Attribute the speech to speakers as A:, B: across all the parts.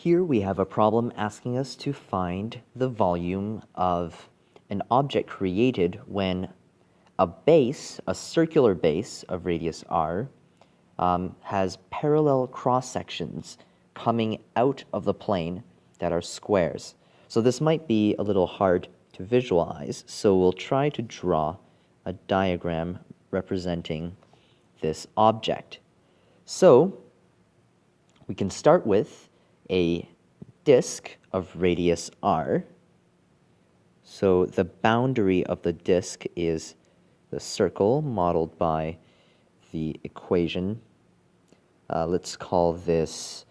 A: Here we have a problem asking us to find the volume of an object created when a base, a circular base of radius r, has parallel cross-sections coming out of the plane that are squares. So this might be a little hard to visualize, so we'll try to draw a diagram representing this object. So we can start with a disk of radius r. So the boundary of the disk is the circle modeled by the equation. Let's call this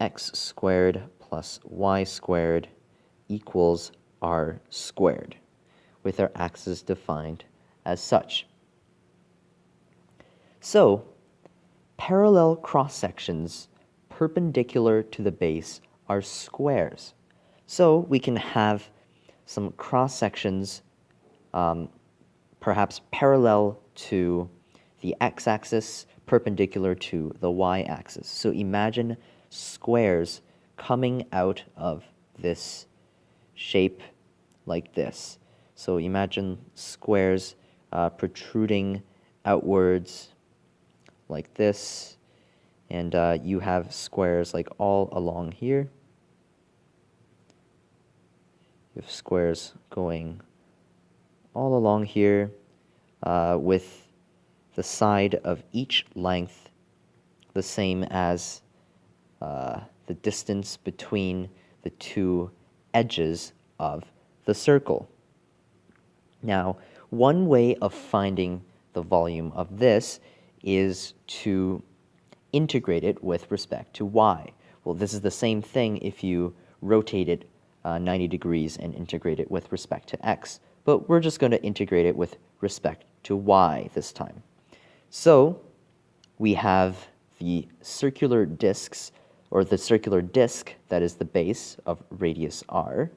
A: x squared plus y squared equals r squared, with our axis defined as such. So, parallel cross-sections perpendicular to the base are squares. So we can have some cross-sections perhaps parallel to the x-axis, perpendicular to the y-axis. So imagine squares coming out of this shape like this. So imagine squares protruding outwards like this, and you have squares like all along here. You have squares going all along here with the side of each length the same as the distance between the two edges of the circle. Now, one way of finding the volume of this is to integrate it with respect to y. Well, this is the same thing if you rotate it 90 degrees and integrate it with respect to x, but we're just going to integrate it with respect to y this time. So we have the circular disks, or the circular disk that is the base of radius r,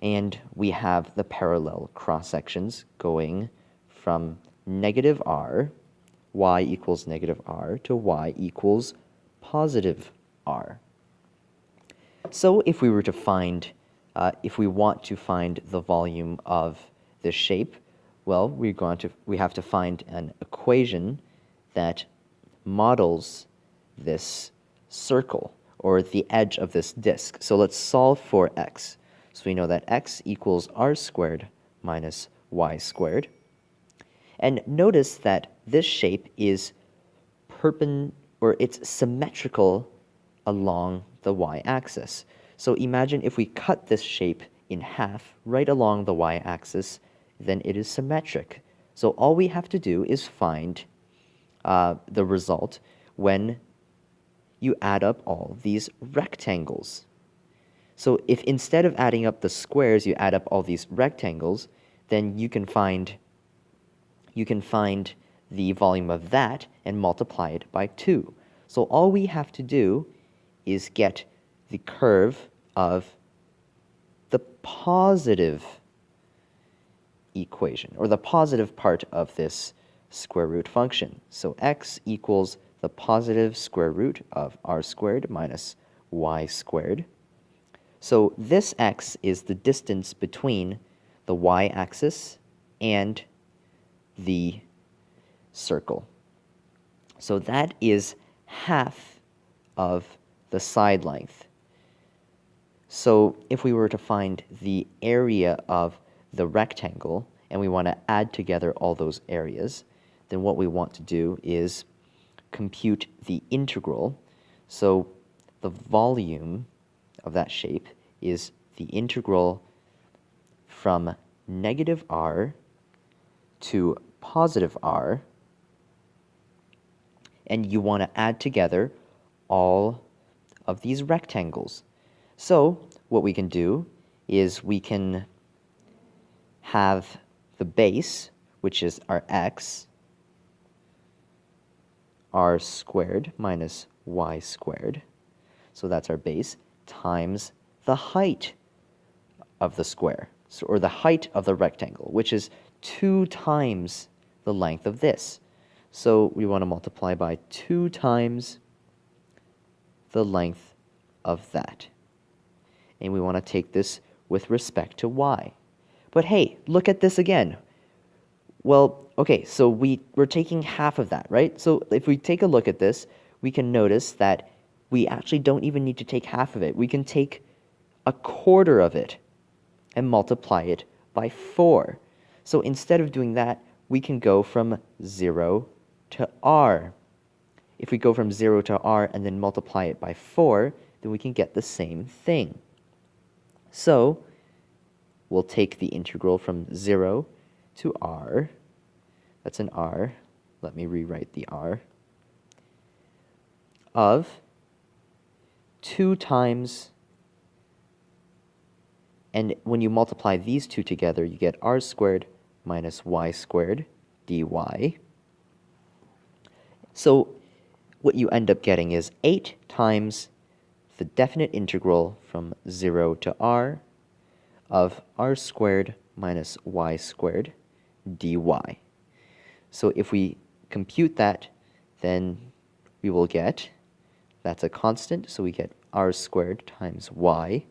A: and we have the parallel cross-sections going from negative r, y equals negative r, to y equals positive r. So if we were to find, if we want to find the volume of this shape, well, we have to find an equation that models this circle, or the edge of this disk. So let's solve for x. So we know that x equals r squared minus y squared. And notice that this shape is it's symmetrical along the y-axis. So imagine if we cut this shape in half right along the y-axis, then it is symmetric. So all we have to do is find the result when you add up all these rectangles. So if instead of adding up the squares, you add up all these rectangles, then you can find the volume of that and multiply it by 2. So all we have to do is get the curve of the positive equation, or the positive part of this square root function. So x equals the positive square root of r squared minus y squared. So this x is the distance between the y-axis and the circle. So that is half of the side length. So if we were to find the area of the rectangle and we want to add together all those areas, then what we want to do is compute the integral. So the volume of that shape is the integral from negative r to positive r, and you want to add together all of these rectangles. So what we can do is we can have the base, which is our x, r squared minus y squared, so that's our base, times the height of the square, or the height of the rectangle, which is 2 times the length of this. So we want to multiply by 2 times the length of that. And we want to take this with respect to y. But hey, look at this again. Well, okay, so we're taking half of that, right? So if we take a look at this, we can notice that we actually don't even need to take half of it. We can take a quarter of it and multiply it by 4. So instead of doing that, we can go from 0 to r. If we go from 0 to r and then multiply it by 4, then we can get the same thing. So we'll take the integral from 0 to r. That's an r. Let me rewrite the r. Of 2 times, and when you multiply these two together, you get r squared minus y squared dy. So what you end up getting is 8 times the definite integral from 0 to r of r squared minus y squared dy. So if we compute that, then we will get, that's a constant, so we get r squared times y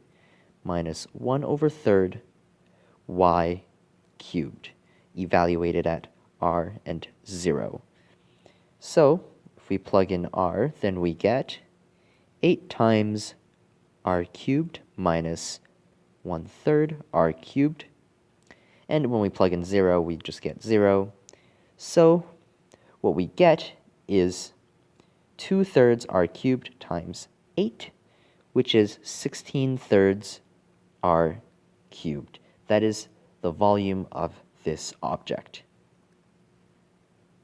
A: minus 1 over third y cubed, evaluated at r and 0. So if we plug in r, then we get 8 times r cubed minus 1/3 r cubed. And when we plug in 0, we just get 0. So what we get is 2/3 r cubed times 8, which is 16/3 r cubed. That is the volume of this object.